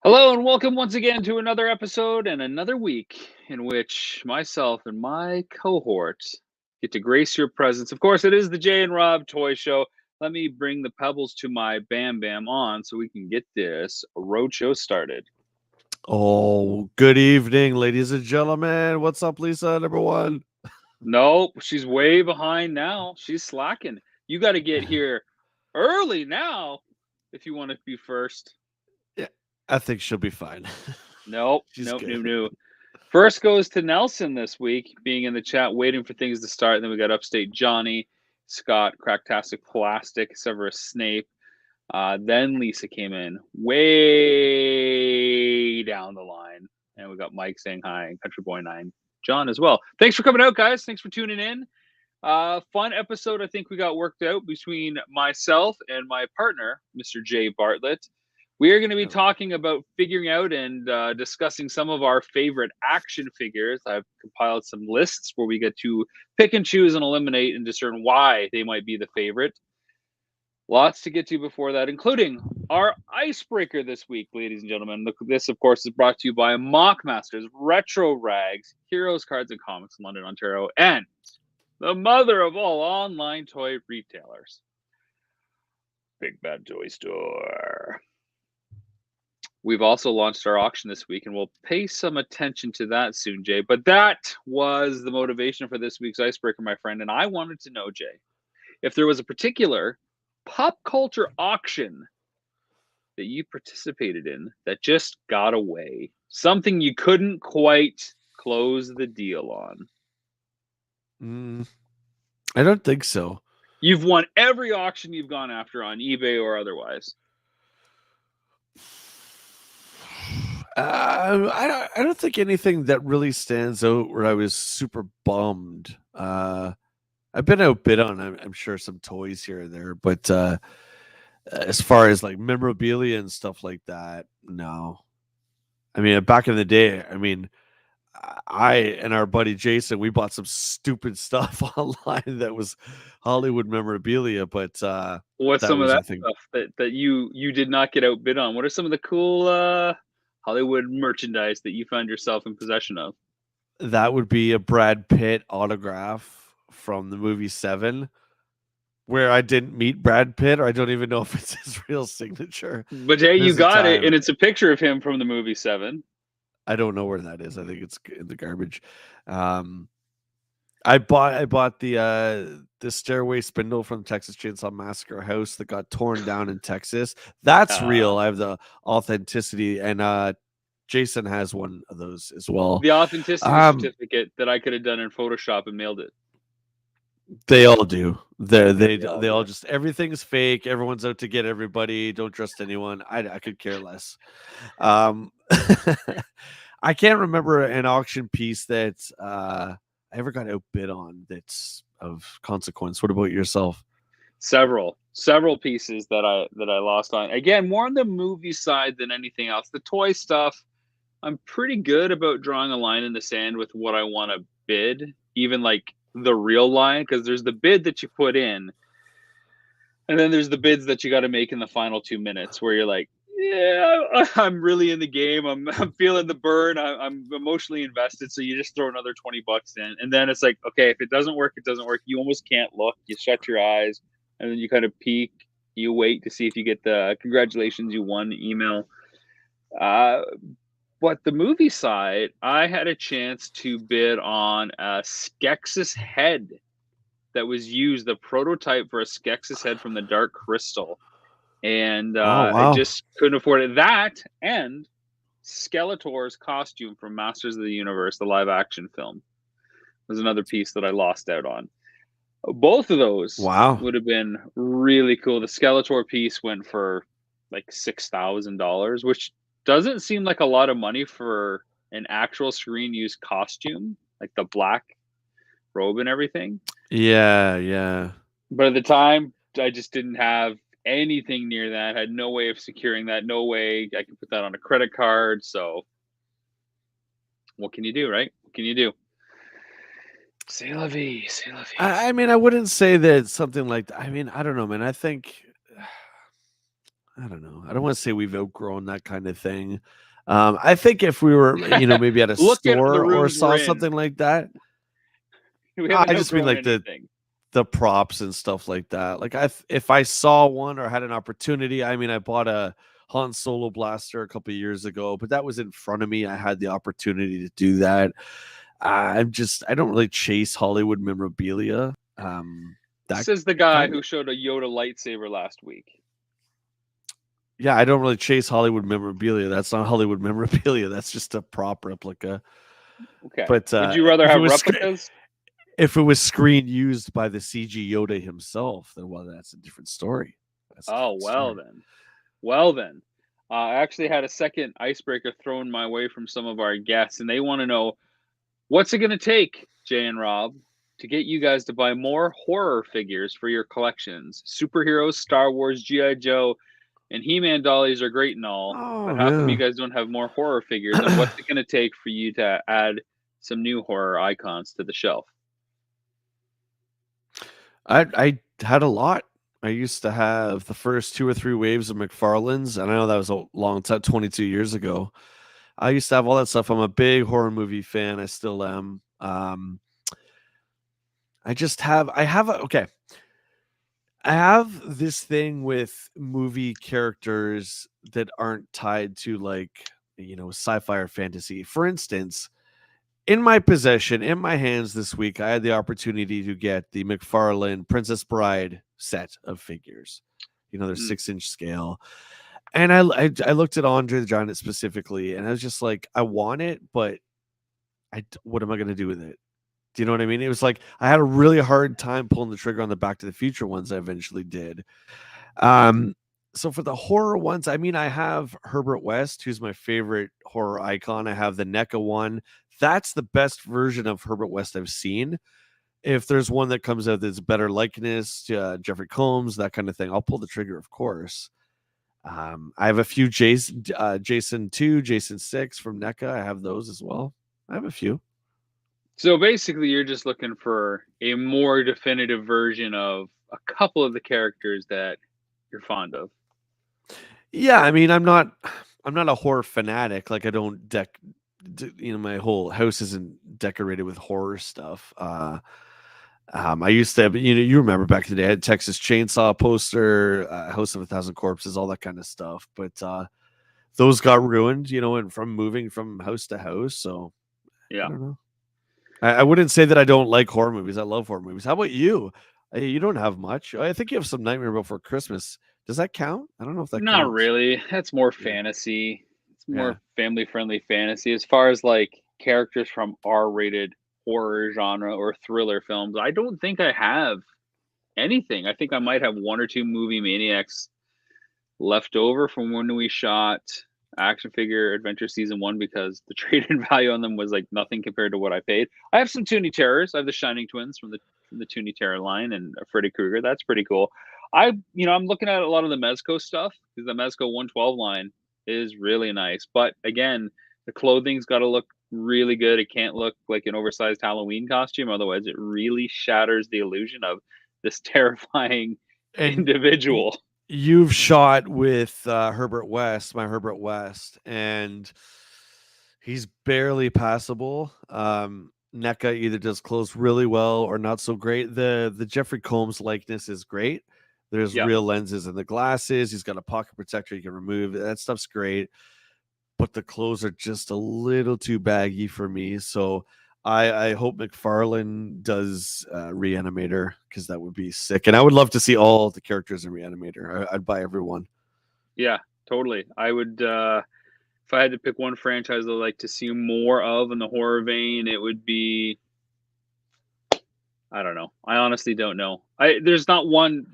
Hello and welcome once again to another episode and another week in which myself and my cohort get to grace your presence. Of course, it is the Jay and Rob Toy Show. Let me bring the pebbles to my Bam Bam on so we can get this roadshow started. Oh, good evening, ladies and gentlemen. What's up, Lisa? Number one. Nope, she's way behind now. She's slacking. You got to get here early now if you want to be first. Yeah, I think she'll be fine. Nope, She's nope, good. nope, nope. First goes to Nelson this week, being in the chat, waiting for things to start. And then we got Upstate Johnny, Scott, Cracktastic Plastic, Severus Snape. Then Lisa came in way down the line. And we got Mike saying hi, and Country Boy 9, John as well. Thanks for coming out, guys. Thanks for tuning in. Fun episode, I think we got worked out between myself and my partner, Mr. Jay Bartlett. We are going to be talking about figuring out and discussing some of our favorite action figures. I've compiled some lists where we get to pick and choose and eliminate and discern why they might be the favorite. Lots to get to before that, including our icebreaker this week, ladies and gentlemen. This, of course, is brought to you by Mockmasters, Retro Rags, Heroes, Cards, and Comics in London, Ontario, and the mother of all online toy retailers, Big Bad Toy Store. We've also launched our auction this week, and we'll pay some attention to that soon, Jay. But that was the motivation for this week's icebreaker, my friend. And I wanted to know, Jay, if there was a particular pop culture auction that you participated in that just got away, something you couldn't quite close the deal on. I don't think so. You've won every auction you've gone after on eBay or otherwise. I don't think anything that really stands out where I was super bummed. I've been outbid on, I'm sure, some toys here and there, but as far as like memorabilia and stuff like that, no. I mean, back in the day, I and our buddy Jason, we bought some stupid stuff online that was Hollywood memorabilia, but What's that some of was, I that think, stuff that you did not get outbid on? What are some of the cool Hollywood merchandise that you found yourself in possession of? that would be a Brad Pitt autograph from the movie Seven, where I didn't meet Brad Pitt, or I don't even know if it's his real signature. But Jay, you There's a got it, time and it's a picture of him from the movie Seven. I don't know where that is. I think it's in the garbage. I bought the stairway spindle from Texas Chainsaw Massacre house that got torn down in Texas. That's real. I have the authenticity, and Jason has one of those as well. The authenticity certificate that I could have done in Photoshop and mailed it. They all do. They all all do. just, everything's fake. Everyone's out to get everybody. Don't trust anyone. I could care less. I can't remember an auction piece that I ever got outbid on that's of consequence. What about yourself? Several pieces that I lost on. Again, more on the movie side than anything else. The toy stuff, I'm pretty good about drawing a line in the sand with what I want to bid, even like the real line, because there's the bid that you put in, and then there's the bids that you got to make in the final 2 minutes where you're like, yeah, I'm really in the game. I'm feeling the burn. I'm emotionally invested. So you just throw another $20 in, and then it's like, okay, if it doesn't work, it doesn't work. You almost can't look. You shut your eyes, and then you kind of peek. You wait to see if you get the congratulations, you won email. But the movie side, I had a chance to bid on a Skeksis head that was used, the prototype for a Skeksis head from the Dark Crystal. And I just couldn't afford it. That and Skeletor's costume from Masters of the Universe, the live action film, was another piece that I lost out on. Both of those would have been really cool. The Skeletor piece went for like $6,000, which doesn't seem like a lot of money for an actual screen used costume, like the black robe and everything. Yeah. But at the time, I just didn't have anything near that. I had no way of securing that. No way I could put that on a credit card. So what can you do, right? What can you do? C'est la vie, c'est la vie. I mean, I wouldn't say that something like that. I mean, I don't know, man. I think I don't know. I don't want to say we've outgrown that kind of thing. I think if we were, maybe at a Look at the store or rooms saw we're in. something like that, We haven't I just mean outgrown like anything. the props and stuff like that. Like if I saw one or had an opportunity, I mean, I bought a Han Solo blaster a couple of years ago, but that was in front of me. I had the opportunity to do that. I don't really chase Hollywood memorabilia. This is the guy who showed a Yoda lightsaber last week. Yeah, I don't really chase Hollywood memorabilia. That's not Hollywood memorabilia. That's just a prop replica. Okay. But would you rather have replicas? If it was screen used by the CG Yoda himself, then that's a different story. Well then. I actually had a second icebreaker thrown my way from some of our guests, and they want to know, what's it going to take, Jay and Rob, to get you guys to buy more horror figures for your collections? Superheroes, Star Wars, G.I. Joe, and He-Man dollies are great and all, but how come you guys don't have more horror figures? And what's it going to take for you to add some new horror icons to the shelf? I had a lot. I used to have the first 2 or 3 waves of McFarlane's, and I know that was a long time, 22 years ago. I used to have all that stuff. I'm a big horror movie fan. I still am. I have this thing with movie characters that aren't tied to sci-fi or fantasy. For instance, in my possession, in my hands this week, I had the opportunity to get the McFarlane Princess Bride set of figures. They're 6-inch scale. And I looked at Andre the Giant specifically, and I was just like, I want it, but what am I going to do with it? Do you know what I mean? It was like I had a really hard time pulling the trigger on the Back to the Future ones I eventually did. So for the horror ones, I mean, I have Herbert West, who's my favorite horror icon. I have the NECA one. That's the best version of Herbert West I've seen. If there's one that comes out that's better likeness, Jeffrey Combs, that kind of thing, I'll pull the trigger, of course. I have a few Jason 2, Jason 6 from NECA. I have those as well. I have a few. So basically, you're just looking for a more definitive version of a couple of the characters that you're fond of. Yeah, I mean, I'm not a horror fanatic. Like, I don't my whole house isn't decorated with horror stuff. I used to, you remember back in the day, I had Texas Chainsaw poster, House of 1,000 Corpses, all that kind of stuff. But those got ruined, and from moving from house to house. So yeah, I don't know. I wouldn't say that I don't like horror movies. I love horror movies. How about you? You don't have much. I think you have some Nightmare Before Christmas. Does that count? I don't know if that Not counts. really. That's more fantasy. It's more family-friendly fantasy. As far as like characters from R-rated horror genre or thriller films, I don't think I have anything. I think I might have 1 or 2 movie maniacs left over from when we shot Action Figure Adventure Season 1, because the trade-in value on them was like nothing compared to what I paid. I have some Toonie Terrors. I have the Shining Twins from the Toonie Terror line and Freddy Krueger. That's pretty cool. I'm looking at a lot of the Mezco stuff, because the Mezco 112 line is really nice. But again, the clothing's got to look really good. It can't look like an oversized Halloween costume. Otherwise, it really shatters the illusion of this terrifying individual. You've shot with Herbert West, my Herbert West, and he's barely passable. NECA either does clothes really well or not so great. The Jeffrey Combs likeness is great. There's real lenses in the glasses. He's got a pocket protector you can remove. That stuff's great. But the clothes are just a little too baggy for me. So I hope McFarlane does Reanimator, because that would be sick. And I would love to see all the characters in Reanimator. I'd buy everyone. Yeah, totally. I would, if I had to pick one franchise I'd like to see more of in the horror vein, it would be, I don't know. I honestly don't know. There's not one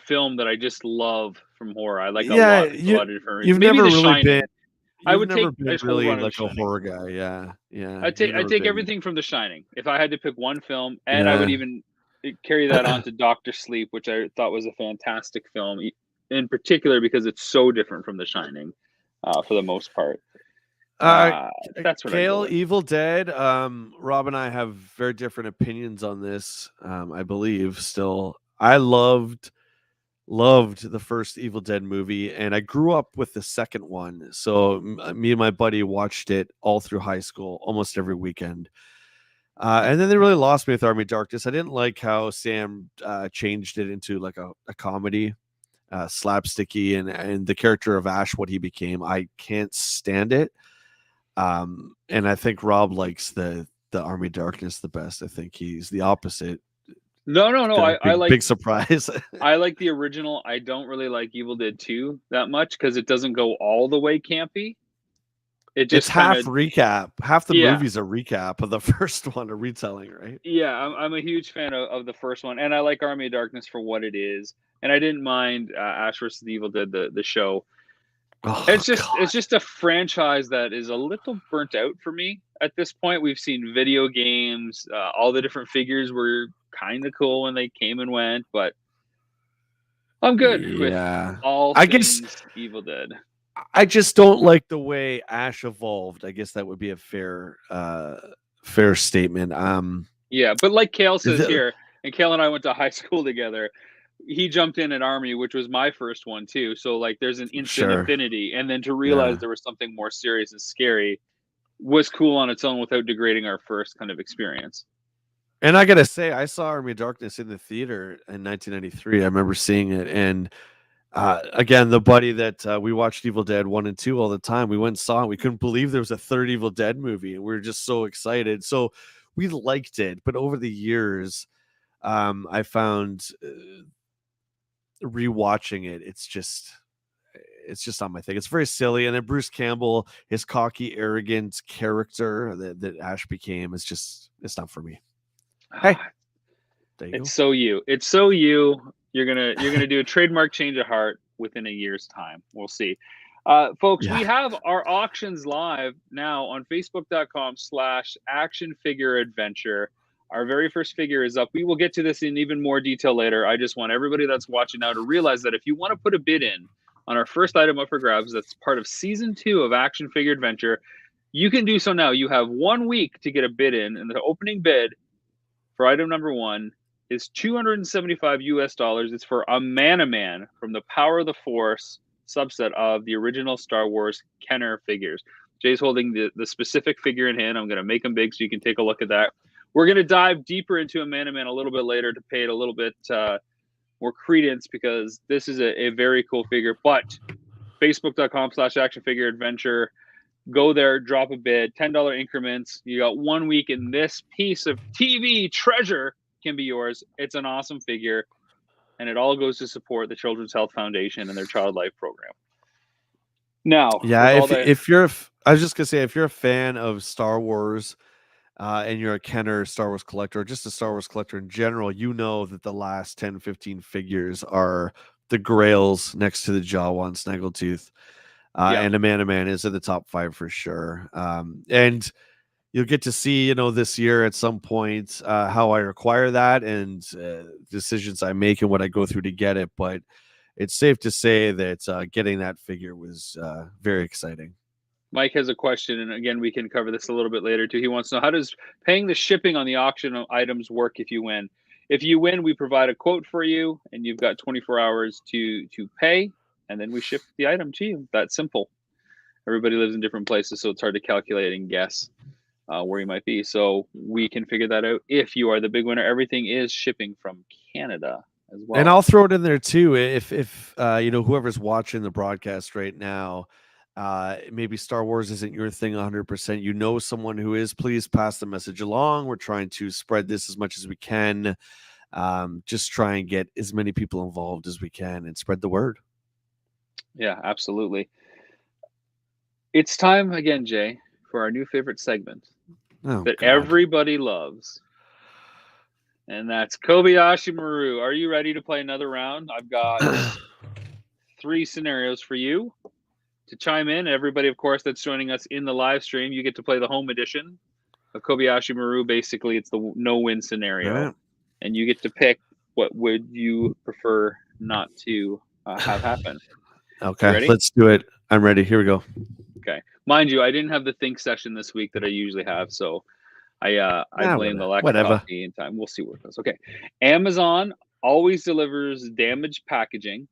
film that I just love from horror. I like a lot of different reasons. You've Maybe never The really Shining. been. I would never take been really like a horror guy. Yeah. I take everything from The Shining. If I had to pick one film, and I would even carry that on to Doctor Sleep, which I thought was a fantastic film, in particular because it's so different from The Shining, for the most part. That's what Kale, Evil Dead. Rob and I have very different opinions on this. I believe still. I loved loved the first Evil Dead movie, and I grew up with the second one. So me and my buddy watched it all through high school, almost every weekend. And then they really lost me with Army of Darkness. I didn't like how Sam changed it into like a comedy, slapsticky, and the character of Ash, what he became. I can't stand it. And I think Rob likes the Army of Darkness the best. I think he's the opposite. No. I like big surprise. I like the original. I don't really like Evil Dead 2 that much because it doesn't go all the way campy. It just it's half kinda, recap. Half the yeah. movie's a recap of the first one, a retelling, right? Yeah, I'm a huge fan of the first one, and I like Army of Darkness for what it is. And I didn't mind Ash vs. the Evil Dead, the show. Oh, It's God. just a franchise that is a little burnt out for me at this point. We've seen video games, all the different figures were kind of cool when they came and went, but I'm good with Yeah. all I things guess Evil Dead. I just don't like the way Ash evolved. I guess that would be a fair statement. Yeah, but like Kale says the, here, and Kale and I went to high school together. He jumped in at Army, which was my first one too. So like, there's an instant sure. affinity, and then to realize Yeah. there was something more serious and scary was cool on its own without degrading our first kind of experience. And I gotta say, I saw Army of Darkness in the theater in 1993. I remember seeing it, and again, the buddy that we watched Evil Dead 1 and 2 all the time, we went and saw it. We couldn't believe there was a third Evil Dead movie, and we were just so excited. So we liked it, but over the years, I found rewatching it, it's just not my thing. It's very silly. And then Bruce Campbell, his cocky, arrogant character that Ash became, it's not for me. Hey, there you It's go. so you. It's so you. You're gonna do a trademark change of heart within a year's time. We'll see. Folks, we Yeah. have our auctions live now on facebook.com/action figure adventure. Our very first figure is up. We will get to this in even more detail later. I just want everybody that's watching now to realize that if you want to put a bid in on our first item up for grabs, that's part of season 2 of Action Figure Adventure, you can do so now. You have 1 week to get a bid in, and the opening bid for item number 1 is $275 US. It's for a Man from the Power of the Force subset of the original Star Wars Kenner figures. Jay's holding the specific figure in hand. I'm going to make them big so you can take a look at that. We're going to dive deeper into a Man a little bit later to pay it a little bit more credence because this is a very cool figure. But facebook.com/action figure adventure. Go there, drop a bid, $10 increments. You got 1 week, and this piece of TV treasure can be yours. It's an awesome figure, and it all goes to support the Children's Health Foundation and their Child Life program. Now, Yeah, if you're, I was just gonna say, if you're a fan of Star Wars, and you're a Kenner Star Wars collector, or just a Star Wars collector in general, you know that the last 10, 15 figures are the grails next to the Jawa and Snaggletooth. And a Man is in the top 5 for sure. And you'll get to see, this year at some point, how I acquire that and decisions I make and what I go through to get it. But it's safe to say that getting that figure was very exciting. Mike has a question, and again, we can cover this a little bit later too. He wants to know, how does paying the shipping on the auction items work if you win? If you win, we provide a quote for you, and you've got 24 hours to pay, and then we ship the item to you. That's simple. Everybody lives in different places, so it's hard to calculate and guess where you might be. So we can figure that out if you are the big winner. Everything is shipping from Canada as well. And I'll throw it in there too. If whoever's watching the broadcast right now, maybe Star Wars isn't your thing 100%. You know someone who is, please pass the message along. We're trying to spread this as much as we can. Just try and get as many people involved as we can and spread the word. Yeah, absolutely. It's time again, Jay, for our new favorite segment that everybody loves. And that's Kobayashi Maru. Are you ready to play another round? I've got 3 scenarios for you to chime in. Everybody, of course, that's joining us in the live stream, you get to play the home edition of Kobayashi Maru. Basically, it's the no-win scenario. Right. And you get to pick what would you prefer not to have happen. Okay, let's do it. I'm ready. Here we go. Okay. Mind you, I didn't have the think session this week that I usually have, so I blame the lack of coffee and time. We'll see where it goes. Okay. Amazon always delivers damaged packaging.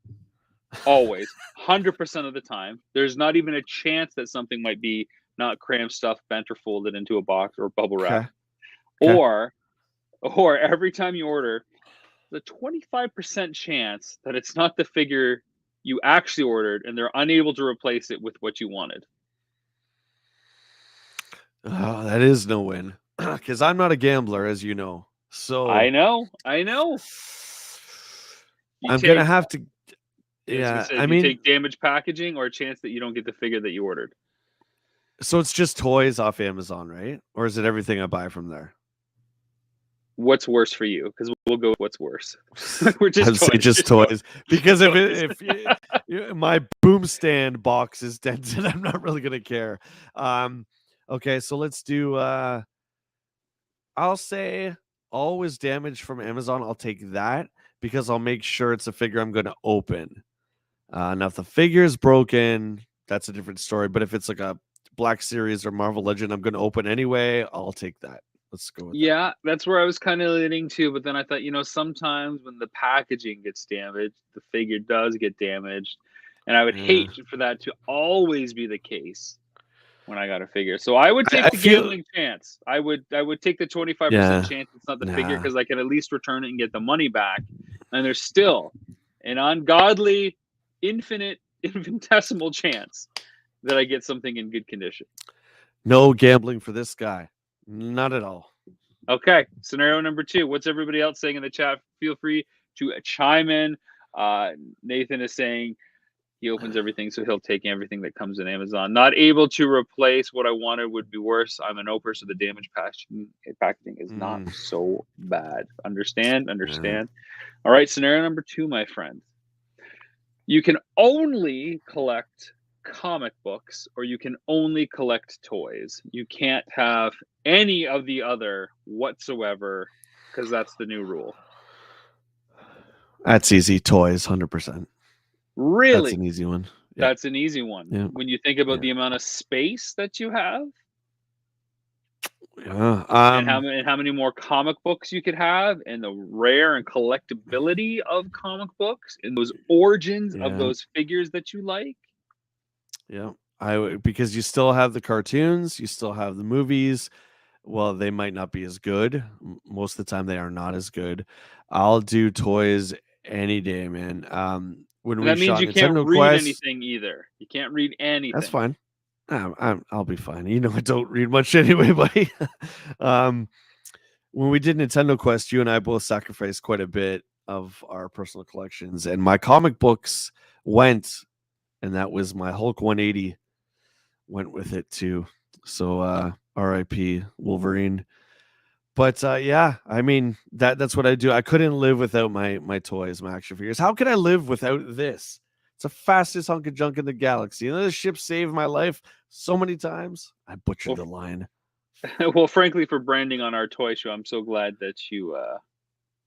Always, 100% of the time. There's not even a chance that something might be not crammed, stuffed, bent, or folded into a box or bubble wrap. Okay. Okay. Or every time you order, the 25% chance that it's not the figure you actually ordered and they're unable to replace it with what you wanted. Oh, that is no win because I'm not a gambler, as you know. So I know. I'm gonna have to. Yeah, Yeah, I you mean, take damaged packaging or a chance that you don't get the figure that you ordered. so it's just toys off Amazon, right? Or is it everything I buy from there? What's worse for you? Because we'll go with what's worse. We're I would say just toys because if my boom stand box is dented, I'm not really gonna care. Okay, so let's do. I'll say always damaged from Amazon. I'll take that because I'll make sure it's a figure I'm going to open. Now, if the figure is broken, that's a different story. But if it's like a Black Series or Marvel Legend, I'm going to open anyway. I'll take that. Let's go with that. Yeah, that's where I was kind of leaning to. But then I thought, sometimes when the packaging gets damaged, the figure does get damaged. And I would hate for that to always be the case when I got a figure. So I would take the gambling chance. I would take the 25% chance it's not the figure because I can at least return it and get the money back. And there's still an ungodly, infinitesimal chance that I get something in good condition. No gambling for this guy. Not at all. Okay. Scenario number 2. What's everybody else saying in the chat? Feel free to chime in. Nathan is saying he opens everything, so he'll take everything that comes in Amazon. Not able to replace what I wanted would be worse. I'm an oper, so the damaged packaging is not so bad. Understand? All right, scenario number 2, my friend. You can only collect comic books or you can only collect toys. You can't have any of the other whatsoever because that's the new rule. That's easy. Toys, 100%. Really? That's an easy one. Yeah. That's an easy one. Yeah. When you think about the amount of space that you have. Yeah. And how many more comic books you could have, and the rare and collectability of comic books, and those origins of those figures that you like. Yeah, because you still have the cartoons, you still have the movies. Well, they might not be as good. Most of the time, they are not as good. I'll do toys any day, man. When that means you can't Nintendo read Quest, anything either. You can't read anything. That's fine. I'll be fine. I don't read much anyway, buddy. When we did Nintendo Quest, you and I both sacrificed quite a bit of our personal collections, and my comic books went, and that was my Hulk 180 went with it too. So R.I.P. Wolverine. But yeah, I mean that's what I do. I couldn't live without my toys, my action figures. How can I live without this? It's the fastest hunk of junk in the galaxy. This ship saved my life so many times. I butchered the line. Well, frankly, for branding on our toy show, I'm so glad that you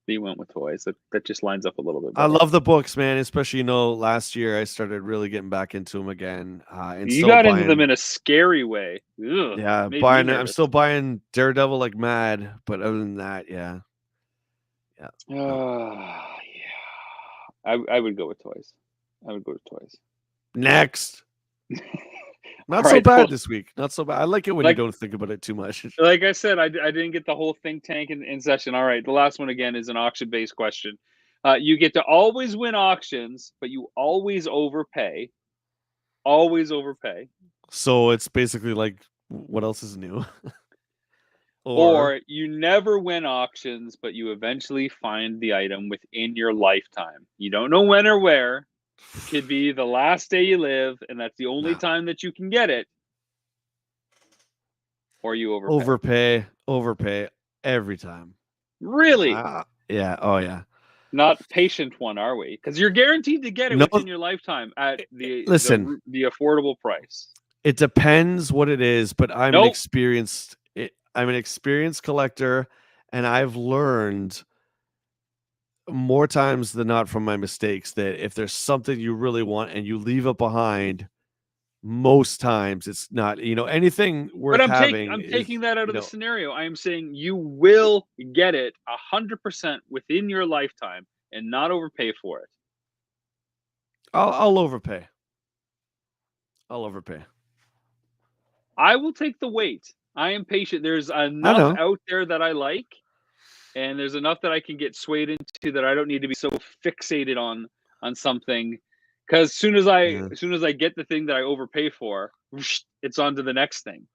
went with toys. That just lines up a little bit better. I love the books, man. Especially last year I started really getting back into them again. And you got into them in a scary way. Ugh, yeah, I'm still buying Daredevil like mad, but other than that, yeah. I would go with toys. Next. Not so bad this week. Not so bad. I like it when you don't think about it too much. Like I said, I didn't get the whole think tank in session. All right, the last one again is an auction-based question. You get to always win auctions, but you always overpay. Always overpay. So it's basically like, what else is new? Or you never win auctions, but you eventually find the item within your lifetime. You don't know when or where. It could be the last day you live, and that's the only time that you can get it. Or you overpay every time. Really? Yeah. Oh yeah. Not patient one, are we? Because you're guaranteed to get it within your lifetime at the affordable price. It depends what it is, but I'm an experienced collector, and I've learned more times than not from my mistakes that if there's something you really want and you leave it behind, most times it's not, anything worth having. I'm taking that out of the scenario. I am saying you will get it 100% within your lifetime. and not overpay for it? I'll overpay. I'll overpay. I will take the wait. I am patient. There's I enough know. out there that I like, and there's enough that I can get swayed into that I don't need to be so fixated on something. Because Yeah. as soon as I get the thing that I overpay for, whoosh, it's on to the next thing.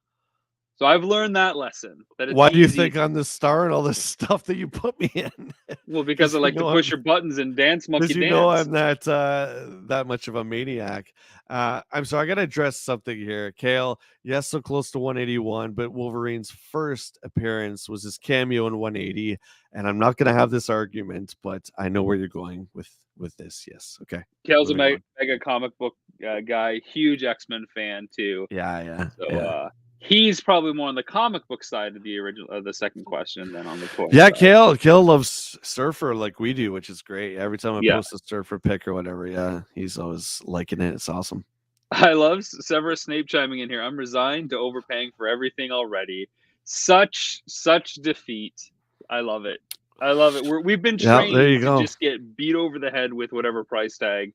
So I've learned that lesson that it's Why do you easy. think I'm the star and all this stuff that you put me in? Well, because I like to push your buttons and dance monkey Because you dance. know I'm that much of a maniac. I'm sorry, I gotta address something here. Kale, yes, so close to 181, but Wolverine's first appearance was his cameo in 180, and I'm not gonna have this argument, but I know where you're going with this. Yes, okay. Kale's a Moving on. mega comic book guy, huge X-Men fan too. Yeah. So he's probably more on the comic book side of the second question than on the toy Yeah, side. Kale loves Surfer like we do, which is great. Every time I Yeah. post a Surfer pic or whatever, yeah, he's always liking it. It's awesome. I love Severus Snape chiming in here. I'm resigned to overpaying for everything already. Such defeat. I love it. We've been trained there you to go. just get beat over the head with whatever price tag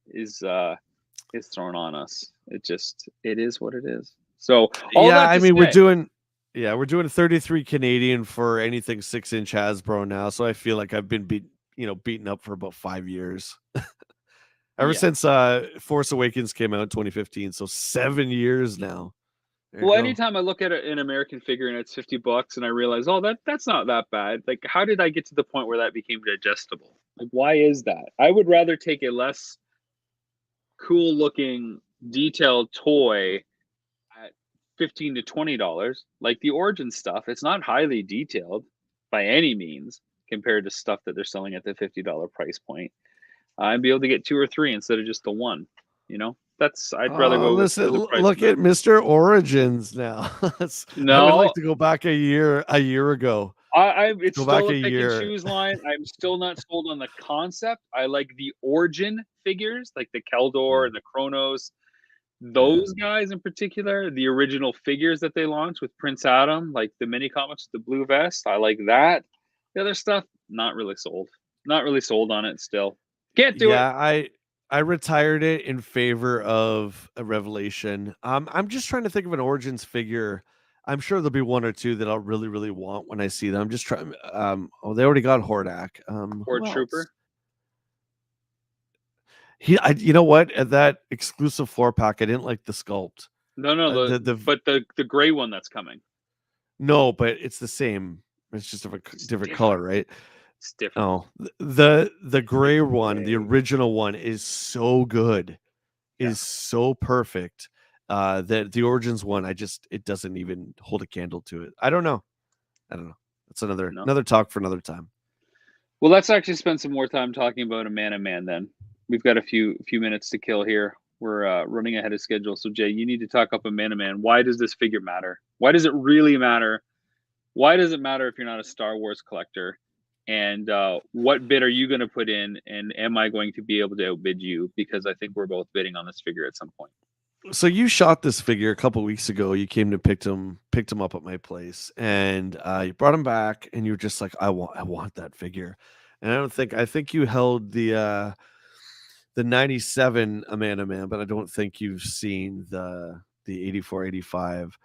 is thrown on us. It is what it is. So we're doing 33 Canadian for anything 6-inch Hasbro now. So I feel like I've been beaten up for about 5 years. Ever since Force Awakens came out in 2015. So 7 years now. Well, anytime I look at an American figure and it's $50 and I realize, oh, that's not that bad. Like, how did I get to the point where that became digestible? Like, why is that? I would rather take a less cool looking detailed toy at $15 to $20, like the Origin stuff. It's not highly detailed by any means compared to stuff that they're selling at the $50 price point. I'd be able to get 2 or 3 instead of just the one. I'd rather go. Listen, look at Mr. Origins now. I would like to go back a year ago. It's still a pick and choose line. I'm still not sold on the concept. I like the Origin figures, like the Keldor and the Kronos. Those guys in particular, the original figures that they launched with Prince Adam, like the mini comics, the blue vest. I like that. The other stuff, not really sold. Not really sold on it still. Can't do it. Yeah, I retired it in favor of a Revelation. I'm just trying to think of an Origins figure. I'm sure there'll be 1 or 2 that I'll really, really want when I see them. I'm just trying. They already got Hordak. Horde Trooper. You know what? At that exclusive 4-pack, I didn't like the sculpt. No, but the gray one that's coming. No, but it's the same. It's just of a different color, right? It's different. Oh, the gray one, the original one, is so good, is so perfect. That the Origins one, it doesn't even hold a candle to it. I don't know. That's another talk for another time. Well, let's actually spend some more time talking about a man then. We've got a few minutes to kill here. We're running ahead of schedule. So Jay, you need to talk up a man. Why does this figure matter? Why does it really matter? Why does it matter if you're not a Star Wars collector? And what bid are you going to put in? And am I going to be able to outbid you? Because I think we're both bidding on this figure at some point. So you shot this figure a couple weeks ago. You came to picked him up at my place, and you brought him back, and you were just like, I want that figure. And I think you held the 97 Man, but I don't think you've seen the 84, 85.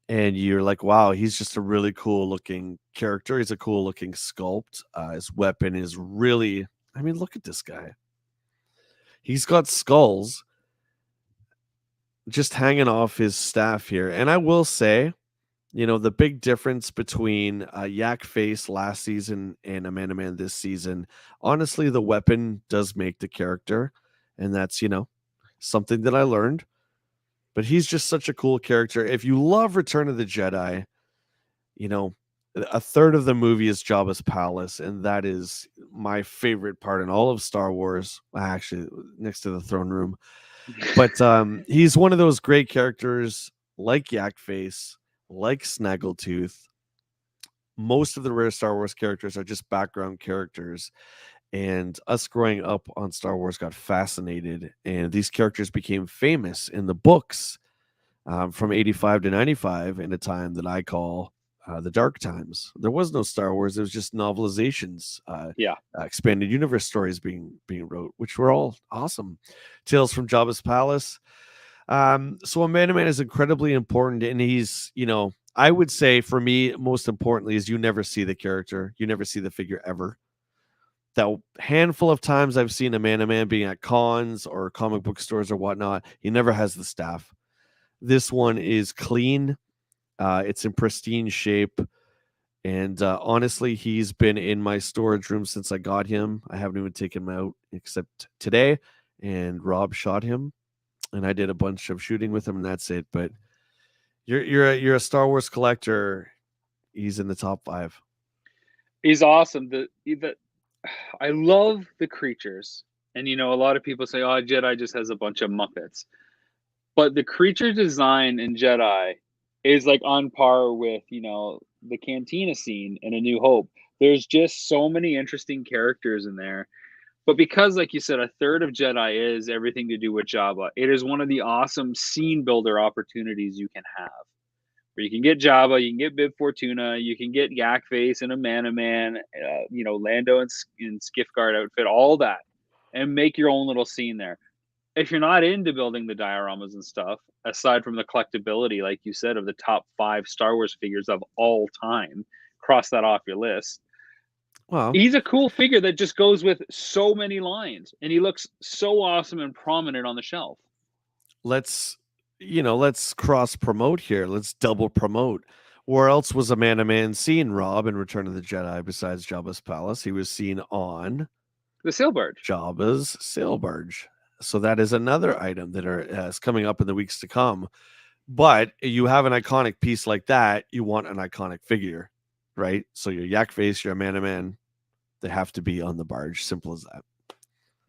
And you're like, wow, he's just a really cool looking character. He's a cool looking sculpt. His weapon is really, look at this guy. He's got skulls just hanging off his staff here. And I will say, the big difference between Yak Face last season and a Man this season, honestly, the weapon does make the character. And that's, something that I learned. But he's just such a cool character. If you love Return of the Jedi, a third of the movie is Jabba's palace, and that is my favorite part in all of Star Wars. Actually, next to the throne room. But he's one of those great characters, like Yak Face, like Snaggletooth. Most of the rare Star Wars characters are just background characters. And us growing up on Star Wars got fascinated, and these characters became famous in the books from 85 to 95 in a time that I call the dark times. There was no Star Wars. It was just novelizations, Yeah. expanded universe stories being wrote, which were all awesome. Tales from Jabba's Palace. So a Man is incredibly important, and he's, I would say for me, most importantly, is you never see the character, you never see the figure ever. That handful of times I've seen a Man being at cons or comic book stores or whatnot, he never has the staff. This one is clean. It's in pristine shape. And honestly, he's been in my storage room since I got him. I haven't even taken him out except today. And Rob shot him, and I did a bunch of shooting with him, and that's it. But you're a Star Wars collector. He's in the top 5. He's awesome. I love the creatures, and a lot of people say, "Oh, Jedi just has a bunch of Muppets," but the creature design in Jedi is like on par with the Cantina scene in A New Hope. There's just so many interesting characters in there. But because, like you said, a third of Jedi is everything to do with Jabba, it is one of the awesome scene builder opportunities you can have. Where you can get Jabba, you can get Bib Fortuna, you can get Yak Face and a Man, Lando in Skiff Guard outfit, all that, and make your own little scene there. If you're not into building the dioramas and stuff, aside from the collectability, like you said, of the top 5 Star Wars figures of all time, cross that off your list. Well, He's a cool figure that just goes with so many lines, and he looks so awesome and prominent on the shelf. let's cross promote here. Let's double promote. Where else was a Man seen, Rob, in Return of the Jedi besides Jabba's palace? He was seen on The sail barge. Jabba's sail barge. So that is another item that is coming up in the weeks to come. But you have an iconic piece like that, you want an iconic figure, right? So your Yak Face, your Man, they have to be on the barge. Simple as that.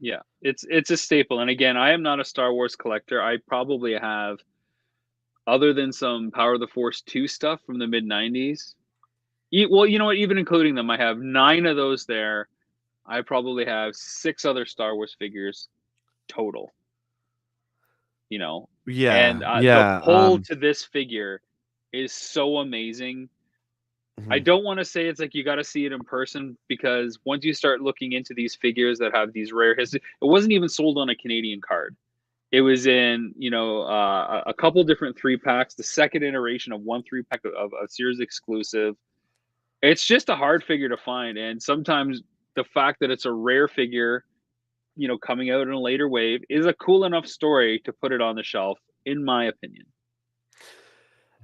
Yeah, it's a staple. And again, I am not a Star Wars collector. I probably have, other than some Power of the Force 2 stuff from the mid 90s. Well, you know what? Even including them, I have 9 of those there. I probably have 6 other Star Wars figures total. Yeah, And yeah. the pull to this figure is so amazing. I don't want to say it's like you got to see it in person, because once you start looking into these figures that have these rare history, it wasn't even sold on a Canadian card. It was in, a couple different 3-packs, the second iteration of one 3-pack of a series exclusive. It's just a hard figure to find. And sometimes the fact that it's a rare figure, coming out in a later wave, is a cool enough story to put it on the shelf, in my opinion.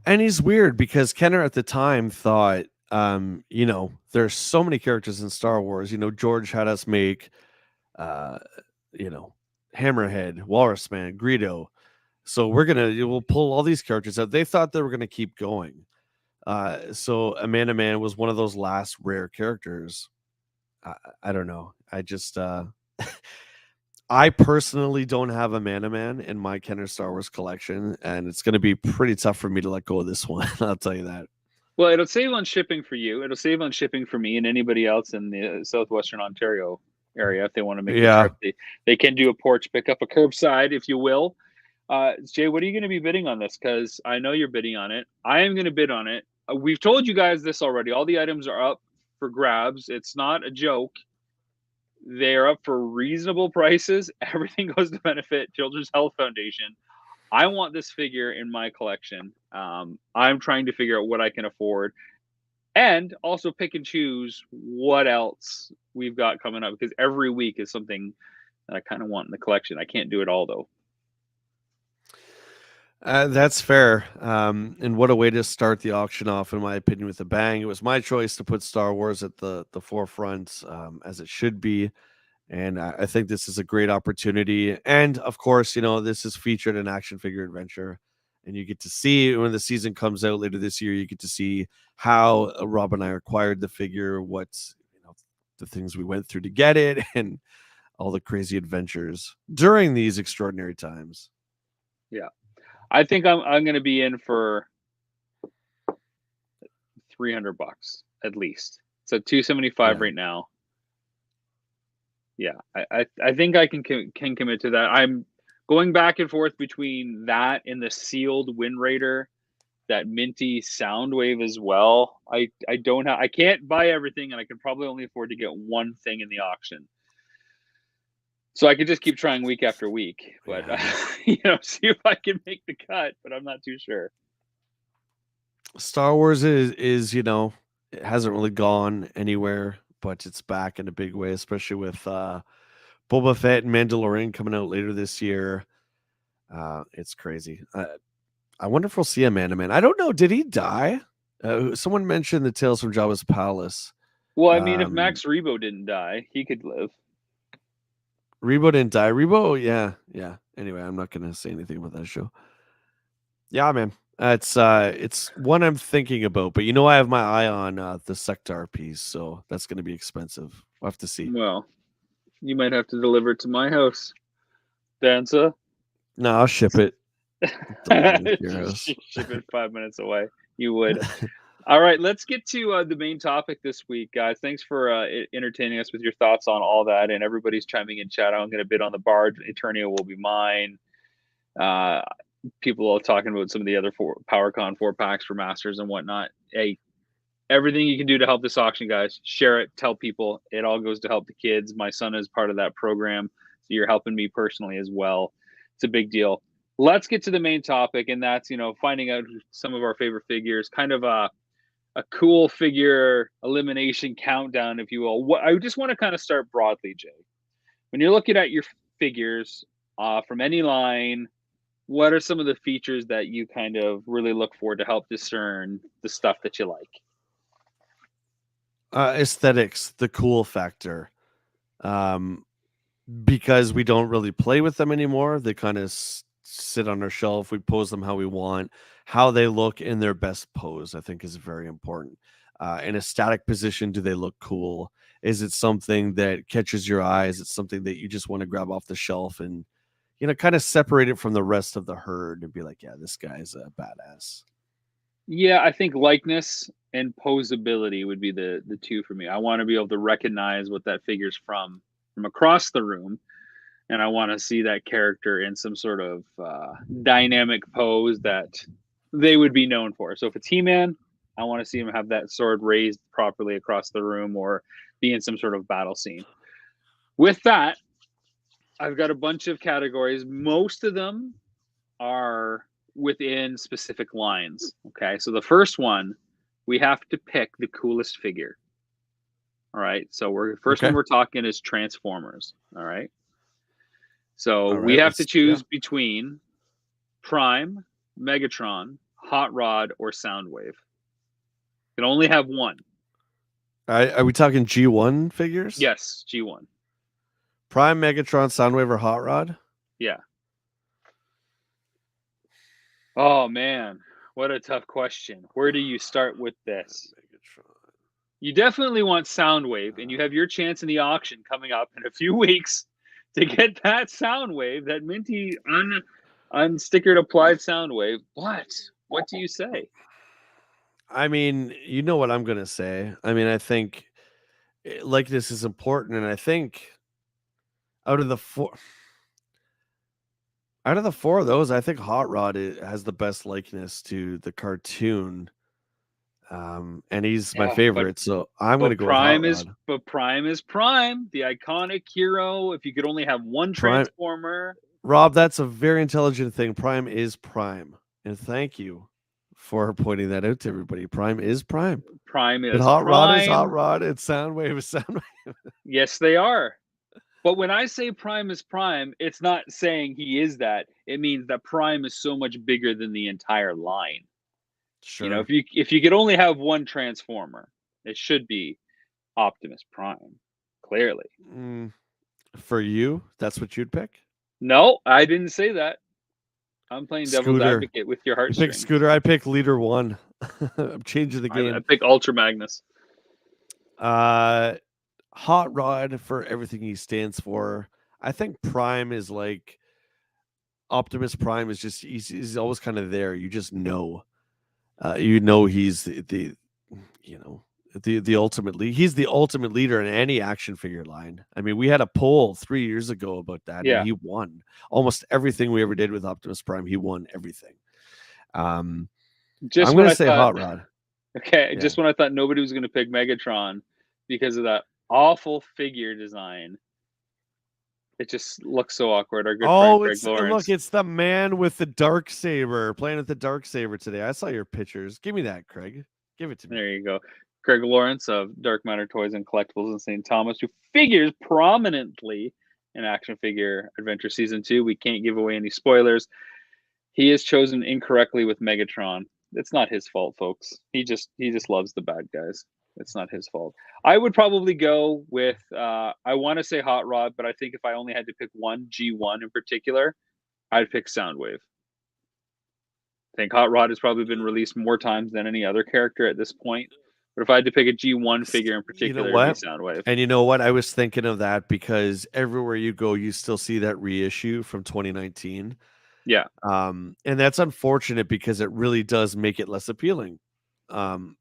And he's weird because Kenner at the time thought, there's so many characters in Star Wars. George had us make, Hammerhead, Walrus Man, Greedo. So we'll pull all these characters out. They thought they were gonna keep going. So Amanda Man was one of those last rare characters. I don't know. I just I personally don't have a Man in my Kenner Star Wars collection, and it's going to be pretty tough for me to let go of this one. I'll tell you that. Well, it'll save on shipping for you. It'll save on shipping for me and anybody else in the southwestern Ontario area. If they want to make the trip, they can do a porch pickup, a curbside, if you will. Jay, what are you going to be bidding on this? Because I know you're bidding on it. I am going to bid on it. We've told you guys this already. All the items are up for grabs. It's not a joke. They're up for reasonable prices. Everything goes to benefit Children's Health Foundation. I want this figure in my collection. I'm trying to figure out what I can afford, and also pick and choose what else we've got coming up, because every week is something that I kind of want in the collection. I can't do it all, though. That's fair. And what a way to start the auction off, in my opinion, with a bang. It was my choice to put Star Wars at the forefront, as it should be. And I think this is a great opportunity. And of course, this is featured in Action Figure Adventure. And you get to see, when the season comes out later this year, you get to see how Rob and I acquired the figure, what the things we went through to get it, and all the crazy adventures during these extraordinary times. Yeah. I think I'm going to be in for $300 at least. So $275 right now. Yeah, I think I can commit to that. I'm going back and forth between that and the sealed Wind Raider that minty Soundwave as well. I can't buy everything, and I can probably only afford to get one thing in the auction. So I could just keep trying week after week, but see if I can make the cut. But I'm not too sure. Star Wars is it hasn't really gone anywhere, but it's back in a big way, especially with Boba Fett and Mandalorian coming out later this year. It's crazy. I wonder if we'll see a Man-to-Man. I don't know. Did he die? Someone mentioned the Tales from Jabba's Palace. Well, I mean, if Max Rebo didn't die, he could live. Rebo didn't die. Rebo, yeah. Anyway, I'm not going to say anything about that show. Yeah, man. It's one I'm thinking about, but I have my eye on the Sector piece, so that's going to be expensive. We'll have to see. Well, you might have to deliver it to my house, Danza. No, I'll ship it. Ship it 5 minutes away. You would. All right, let's get to the main topic this week, guys. Thanks for entertaining us with your thoughts on all that, and everybody's chiming in chat. I'm going to bid on the Bard. Eternia will be mine. People are talking about some of the other PowerCon 4-packs for Masters and whatnot. Hey, everything you can do to help this auction, guys, share it, tell people. It all goes to help the kids. My son is part of that program, so you're helping me personally as well. It's a big deal. Let's get to the main topic, and that's, finding out some of our favorite figures, kind of a cool figure elimination countdown, if you will. I just want to kind of start broadly, Jay. When you're looking at your figures from any line, what are some of the features that you kind of really look for to help discern the stuff that you like? Aesthetics, the cool factor. Because we don't really play with them anymore. They kind of sit on our shelf. We pose them how we want. How they look in their best pose, I think, is very important. In a static position, do they look cool? Is it something that catches your eye? Is it something that you just want to grab off the shelf and, kind of separate it from the rest of the herd and be like, yeah, this guy's a badass? Yeah, I think likeness and posability would be the two for me. I want to be able to recognize what that figure's from across the room. And I want to see that character in some sort of dynamic pose that they would be known for. So if it's He-Man, I want to see him have that sword raised properly across the room or be in some sort of battle scene. With that, I've got a bunch of categories. Most of them are within specific lines. Okay, so the first one, we have to pick the coolest figure. All right, so one we're talking is Transformers. All right. So we have to choose between Prime, Megatron, Hot Rod, or Soundwave. You can only have one. Are we talking G1 figures? Yes, G1. Prime, Megatron, Soundwave, or Hot Rod? Yeah. Oh, man. What a tough question. Where do you start with this? Megatron. You definitely want Soundwave, and you have your chance in the auction coming up in a few weeks to get that Soundwave, that minty unstickered applied Soundwave. What do you say? I mean, you know what I'm going to say. I mean, I think likeness is important, and I think out of the four of those, I think Hot Rod has the best likeness to the cartoon. And he's my favorite, so I'm going to go Prime with Hot Rod. But Prime is Prime, the iconic hero. If you could only have one Transformer. Rob, that's a very intelligent thing. Prime is Prime. And thank you for pointing that out to everybody. Prime is Prime. Prime is but Hot Rod is Hot Rod, and Soundwave is Soundwave. Yes, they are. But when I say Prime is Prime, it's not saying he is that. It means that Prime is so much bigger than the entire line. Sure. If you could only have one Transformer, it should be Optimus Prime. Clearly. For you, that's what you'd pick? No, I didn't say that. I'm playing devil's advocate with your heartstrings. You pick Scooter. I pick Leader 1. I'm changing the game. I pick Ultra Magnus. Hot Rod for everything he stands for. I think Prime is like Optimus Prime is just he's always kind of there. You just know. He's the ultimate lead. He's the ultimate leader in any action figure line. I mean, we had a poll 3 years ago about that, and he won almost everything we ever did with Optimus Prime. He won everything. Just I'm when gonna I say thought, Hot Rod. okay, Yeah. just when I thought nobody was going to pick Megatron because of that awful figure design, it just looks so awkward. Our good friend Oh, Greg look, Lawrence. it's the man with the dark saber playing with the dark saber today. I saw your pictures. Give me that, Craig. Give it to me. There you go. Greg Lawrence of Dark Matter Toys and Collectibles in St. Thomas, who figures prominently in Action Figure Adventure Season 2. We can't give away any spoilers. He is chosen incorrectly with Megatron. It's not his fault, folks. He just loves the bad guys. It's not his fault. I would probably go with I want to say Hot Rod, but I think if I only had to pick one G1 in particular, I'd pick Soundwave. I think Hot Rod has probably been released more times than any other character at this point. But if I had to pick a G1 figure in particular, it'd be Soundwave. And you know what? I was thinking of that because everywhere you go, you still see that reissue from 2019. Yeah. And that's unfortunate because it really does make it less appealing.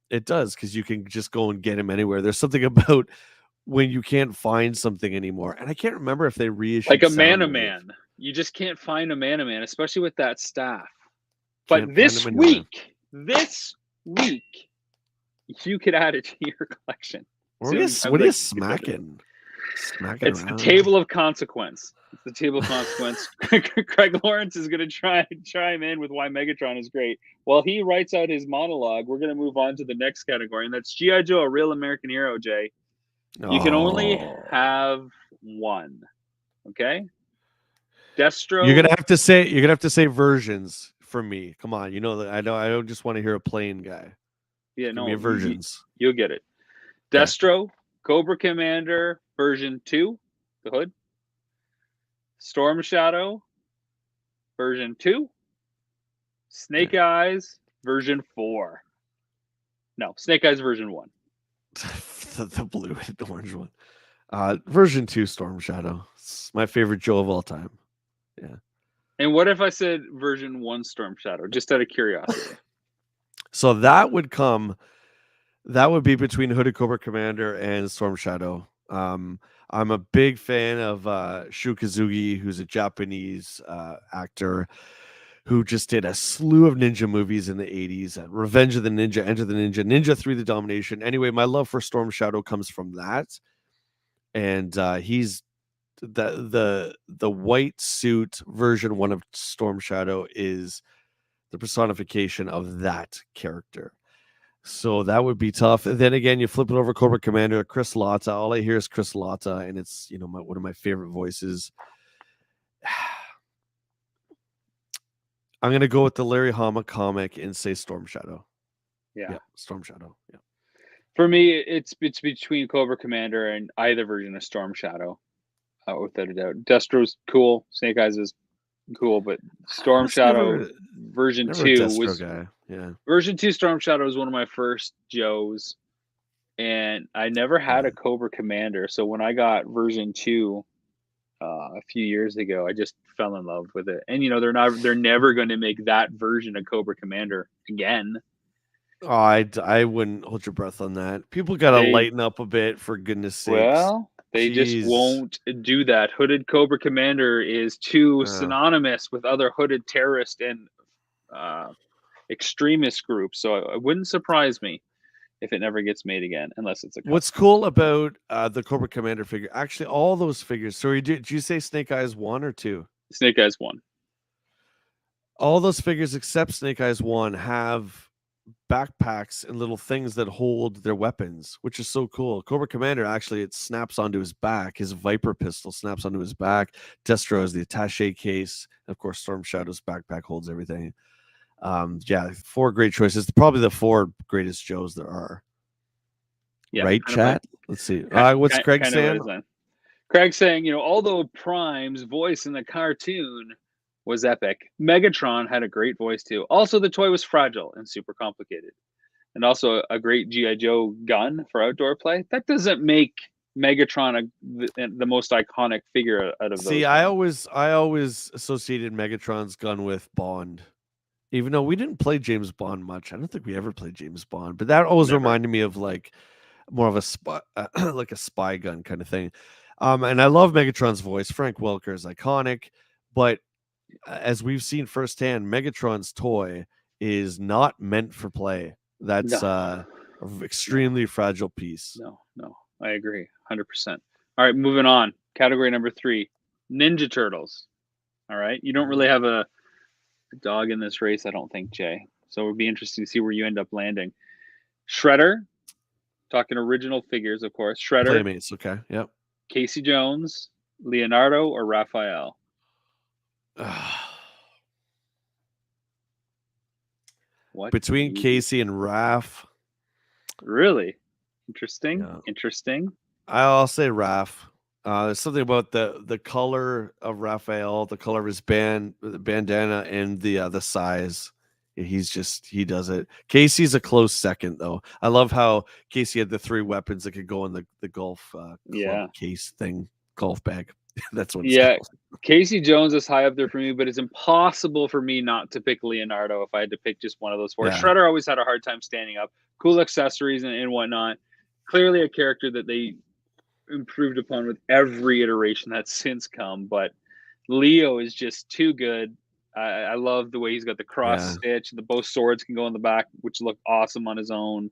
It does, because you can just go and get him anywhere. There's something about when you can't find something ananymore. And I can't remember if they reissued like a Soundwave. Man. You just can't find a Man, especially with that staff. Can't But this find him anywhere. week, you could add it to your collection. What are you smacking? Smacking It's around? the table of consequence. It's the table of consequence. Craig Lawrence is going to try him in with why Megatron is great. While he writes out his monologue, we're going to move on to the next category, and that's G.I. Joe, a real American hero, Jay. You can only have one. Okay? Deathstroke. You're gonna have to say versions for me. Come on, you know that I don't just want to hear a plain guy. Yeah, Give no, me versions. You'll get it. Deathstroke, Cobra Commander version 2, the hood. Storm Shadow version 2. Snake Eyes version 4. No, Snake Eyes version 1. the blue and orange one. Version 2 Storm Shadow. It's my favorite Joe of all time. Yeah. And what if I said version 1 Storm Shadow, just out of curiosity? So that would be between Hooded Cobra Commander and Storm Shadow. I'm a big fan of Shu Kazugi, who's a Japanese actor who just did a slew of ninja movies in the 80s. Revenge of the Ninja, Enter the Ninja, Ninja 3 The Domination. Anyway, my love for Storm Shadow comes from that. And he's the white suit version 1 of Storm Shadow is the personification of that character. So that would be tough. And then again, you flip it over Cobra Commander, Chris Latta. All I hear is Chris Latta, and it's one of my favorite voices. I'm gonna go with the Larry Hama comic and say Storm Shadow. Yeah, Storm Shadow. Yeah. For me, it's between Cobra Commander and either version of Storm Shadow, without a doubt. Destro's cool. Snake Eyes is cool, but Storm Shadow version 2 was guy. Yeah. Version 2 Storm Shadow was one of my first Joes, and I never had a Cobra Commander. So when I got version 2 a few years ago, I just fell in love with it. And they're never going to make that version of Cobra Commander again. Oh, I wouldn't hold your breath on that. People got to lighten up a bit, for goodness sakes. Well, they just won't do that. Hooded Cobra Commander is too synonymous with other hooded terrorist and extremist groups. So it wouldn't surprise me if it never gets made again, unless it's a custom. What's cool about the Cobra Commander figure, actually all those figures, sorry, did you say Snake Eyes 1 or 2? Snake Eyes 1. All those figures except Snake Eyes 1 have backpacks and little things that hold their weapons, which is so cool. Cobra Commander, actually, it snaps onto his back. His Viper pistol snaps onto his back. Destro has the attaché case. And of course, Storm Shadow's backpack holds everything. 4 great choices. Probably the 4 greatest Joes there are. Yeah, right, chat? Let's see. What's Craig saying? Craig's saying, although Prime's voice in the cartoon was epic, Megatron had a great voice too. Also, the toy was fragile and super complicated. And also a great G.I. Joe gun for outdoor play. That doesn't make Megatron the most iconic figure out of those. See, I always associated Megatron's gun with Bond. Even though we didn't play James Bond much. I don't think we ever played James Bond. But that always reminded me of like more of a spy, like a spy gun kind of thing. And I love Megatron's voice. Frank Welker is iconic. But as we've seen firsthand, Megatron's toy is not meant for play. That's No, an extremely fragile piece. no, I agree, 100%. All right, moving on. Category number 3, Ninja Turtles. All right, you don't really have a dog in this race, I don't think, Jay. So it would be interesting to see where you end up landing. Shredder, talking original figures, of course. Shredder, Playmates, okay, yep. Casey Jones, Leonardo, or Raphael? What Between Casey and Raph. Really? Interesting. Yeah. Interesting. I'll say Raph. There's something about the color of Raphael, the color of his bandana, and the size. He does it. Casey's a close second, though. I love how Casey had the 3 weapons that could go in the golf club case thing, golf bag. That's what it's called. Casey Jones is high up there for me, but it's impossible for me not to pick Leonardo if I had to pick just one of those 4. Shredder always had a hard time standing up. Cool accessories and whatnot. Clearly a character that they improved upon with every iteration that's since come, but Leo is just too good. I love the way he's got the cross stitch. Both swords can go in the back, which look awesome on his own.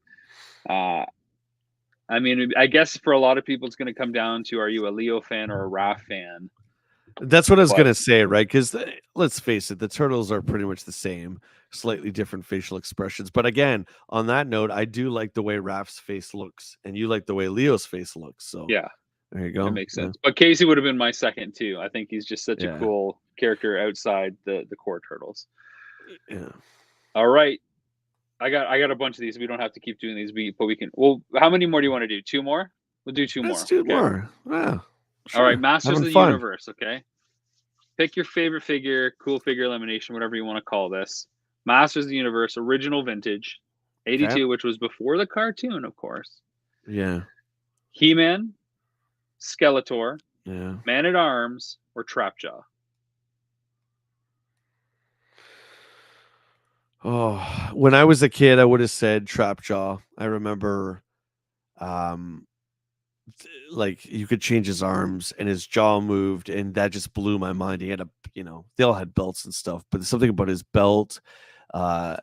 I mean, I guess for a lot of people, it's going to come down to, are you a Leo fan or a Raph fan? That's what I was going to say, right? Because let's face it, the Turtles are pretty much the same, slightly different facial expressions. But again, on that note, I do like the way Raph's face looks, and you like the way Leo's face looks. So yeah, there you go. That makes sense. But Casey would have been my second too. I think he's just such a cool character outside the core Turtles. Yeah. All right. I got a bunch of these. We don't have to keep doing these, but we can. Well, how many more do you want to do? 2 more? We'll do 2 more. Let's do more. Yeah. Sure. All right, Masters of the Universe. Okay. Pick your favorite figure, cool figure elimination, whatever you want to call this. Masters of the Universe, original vintage, 82, which was before the cartoon, of course. Yeah. He-Man, Skeletor, Man-at-Arms, or Trapjaw. Oh, when I was a kid, I would have said Trapjaw. I remember, like you could change his arms and his jaw moved, and that just blew my mind. He had they all had belts and stuff, but there's something about his belt, the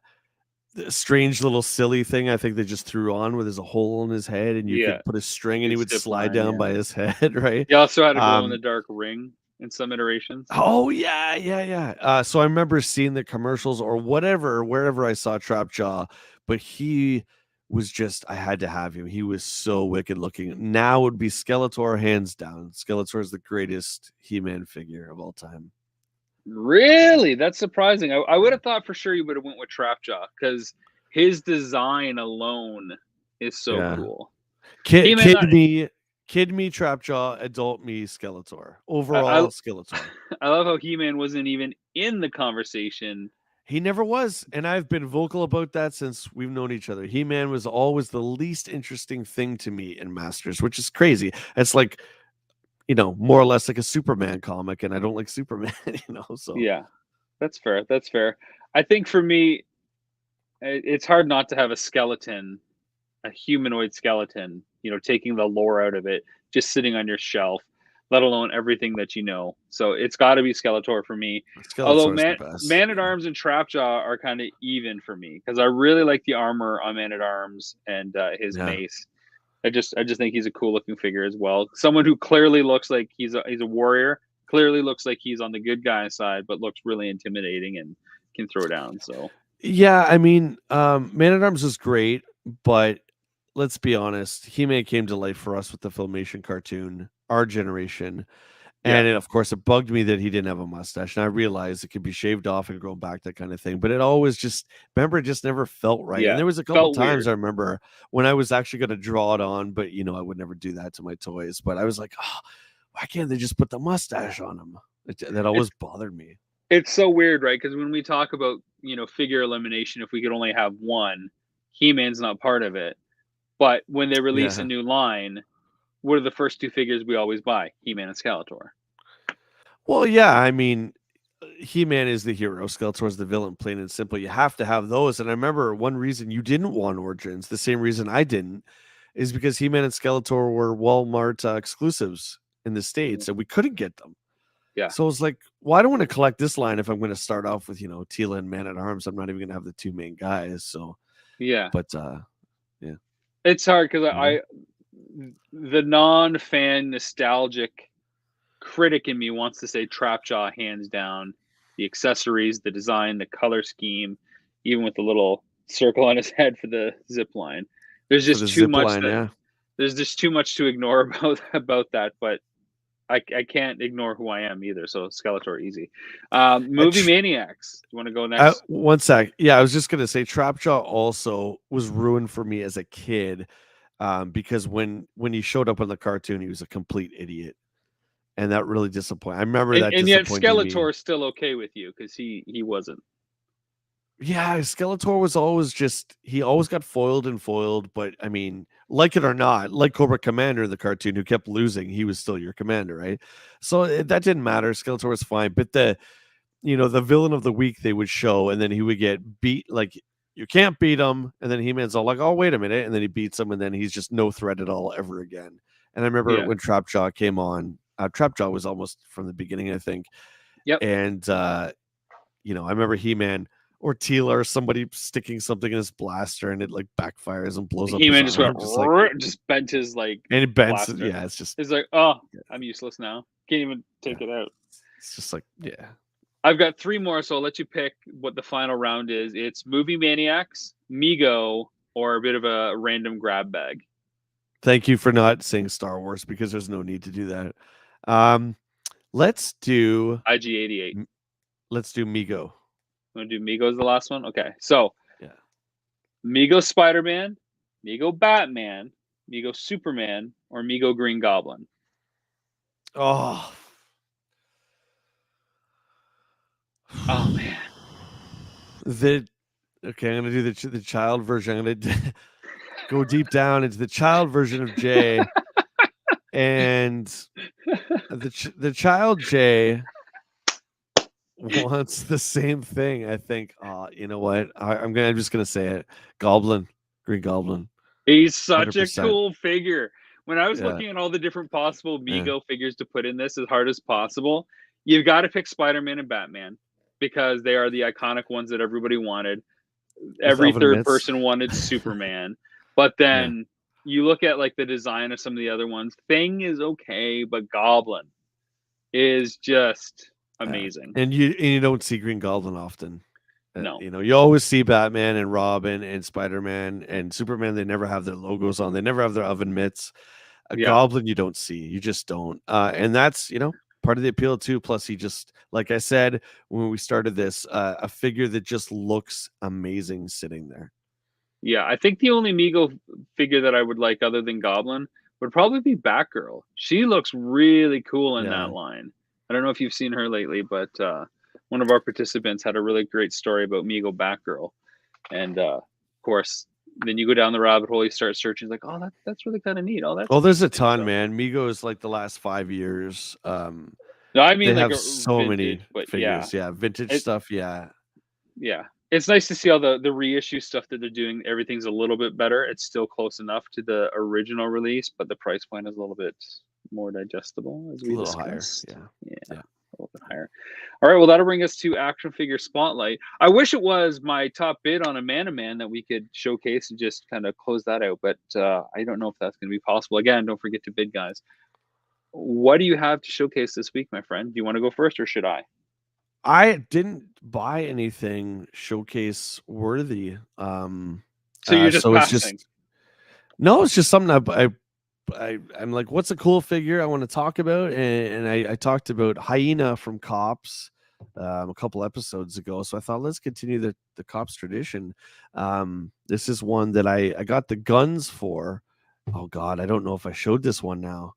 strange little silly thing I think they just threw on where there's a hole in his head, and you could put a string, and he would slide down by his head, right? He also had a glow in the dark ring in some iterations. Oh yeah. So I remember seeing the commercials or whatever, wherever I saw Trapjaw, but he was just, I had to have him. He was so wicked looking. Now would be Skeletor, hands down. Skeletor is the greatest He-Man figure of all time. Really? That's surprising. I would have thought for sure you would have went with Trapjaw because his design alone is so cool. Kid me, Trapjaw. Adult me, Skeletor. Overall, Skeletor. I love how He-Man wasn't even in the conversation. He never was, and I've been vocal about that since we've known each other. He-Man was always the least interesting thing to me in Masters, which is crazy. It's like, more or less like a Superman comic, and I don't like Superman, so. Yeah, that's fair. That's fair. I think for me, it's hard not to have a skeleton, a humanoid skeleton, taking the lore out of it, just sitting on your shelf, let alone everything that you know. So it's got to be Skeletor for me. Although Man-at-Arms and Trapjaw are kind of even for me because I really like the armor on Man-at-Arms and his mace. I just think he's a cool looking figure as well. Someone who clearly looks like he's a warrior, clearly looks like he's on the good guy side, but looks really intimidating and can throw down. So yeah, I mean, Man-at-Arms is great, but let's be honest, He-Man came to life for us with the Filmation cartoon, our generation. And of course, it bugged me that he didn't have a mustache. And I realized it could be shaved off and grown back, that kind of thing. But it always just never felt right. And there was a couple times I remember when I was actually going to draw it on, but I would never do that to my toys. But I was like, oh, why can't they just put the mustache on him? That always bothered me. It's so weird, right? Because when we talk about, figure elimination, if we could only have one, He-Man's not part of it. But when they release a new line, what are the first 2 figures we always buy? He-Man and Skeletor. Well, yeah, I mean, He-Man is the hero. Skeletor is the villain, plain and simple. You have to have those. And I remember one reason you didn't want Origins, the same reason I didn't, is because He-Man and Skeletor were Walmart exclusives in the States, and we couldn't get them. Yeah. So it's like, well, I don't want to collect this line if I'm going to start off with, Tila and Man at Arms. I'm not even going to have the two main guys. So, Yeah. but yeah, It's hard because the non-fan nostalgic critic in me wants to say Trapjaw hands down. The accessories, the design, the color scheme, even with the little circle on his head for the zip line. There's for the just too zip much line, yeah. there's just too much to ignore about that, but I can't ignore who I am either. So Skeletor, easy. Movie Maniacs. You want to go next? One sec. Yeah, I was just gonna say Trapjaw also was ruined for me as a kid, because when he showed up in the cartoon, he was a complete idiot, and that really disappointed. I remember that And yet disappointing me. Skeletor is still okay with you because he wasn't. Yeah, Skeletor was always he always got foiled and foiled, but I mean, like it or not, like Cobra Commander in the cartoon who kept losing, he was still your commander, right? So that didn't matter. Skeletor was fine, but the villain of the week they would show, and then he would get beat, like you can't beat him, and then He-Man's all like, oh, wait a minute, and then he beats him, and then he's just no threat at all ever again. And I remember when Trapjaw came on, Trapjaw was almost from the beginning, I think. Yep. And I remember He-Man or Tila or somebody sticking something in his blaster and it like backfires and blows up. He-Man just went, just bent his and it bends. blaster. Yeah, it's like, oh, I'm useless now. Can't even take it out. It's just like, yeah. I've got 3 more, so I'll let you pick what the final round is. It's Movie Maniacs, Migo, or a bit of a random grab bag. Thank you for not saying Star Wars because there's no need to do that. Let's do IG-88. Let's do Migo. Want to do Migo as the last one? Okay, so yeah, Migo Spider-Man, Migo Batman, Migo Superman, or Migo Green Goblin. Oh man. Okay, I'm gonna do the child version. I'm gonna go deep down into the child version of Jay, and the child Jay wants the same thing. I think. You know what? I'm just gonna say it. Green Goblin. He's such 100%. a cool figure. When I was looking at all the different possible Migo figures to put in this as hard as possible, you've got to pick Spider-Man and Batman because they are the iconic ones that everybody wanted. Every third person wanted Superman. But then you look at like the design of some of the other ones. Thing is okay, but Goblin is just amazing. And you don't see Green Goblin often. No. You always see Batman and Robin and Spider-Man and Superman. They never have their logos on. They never have their oven mitts. A Goblin you don't see. You just don't. And that's, part of the appeal too. Plus he just, like I said, when we started this, a figure that just looks amazing sitting there. Yeah, I think the only Migo figure that I would like other than Goblin would probably be Batgirl. She looks really cool in that line. I don't know if you've seen her lately, but one of our participants had a really great story about Migo Batgirl. And of course, then you go down the rabbit hole, you start searching, like, oh, that's really kind of neat. There's a ton, man. Migo is like the last 5 years. No, I mean, they like have so vintage, many figures. Yeah, vintage stuff. Yeah. Yeah. It's nice to see all the reissue stuff that they're doing. Everything's a little bit better. It's still close enough to the original release, but the price point is a little bit more digestible, as we discussed. Higher. Yeah. A little bit higher. All right, well, that'll bring us to Action Figure Spotlight. I wish it was my top bid on a Man-to-Man that we could showcase and just kind of close that out, but I don't know if that's going to be possible. Again, don't forget to bid, guys. What do you have to showcase this week, my friend? Do you want to go first, or should I? I didn't buy anything showcase worthy. So you're just passing. It's just something I'm like, what's a cool figure I want to talk about? And I talked about Hyena from Cops a couple episodes ago. So I thought, let's continue the Cops tradition. This is one that I got the guns for. Oh God, I don't know if I showed this one now.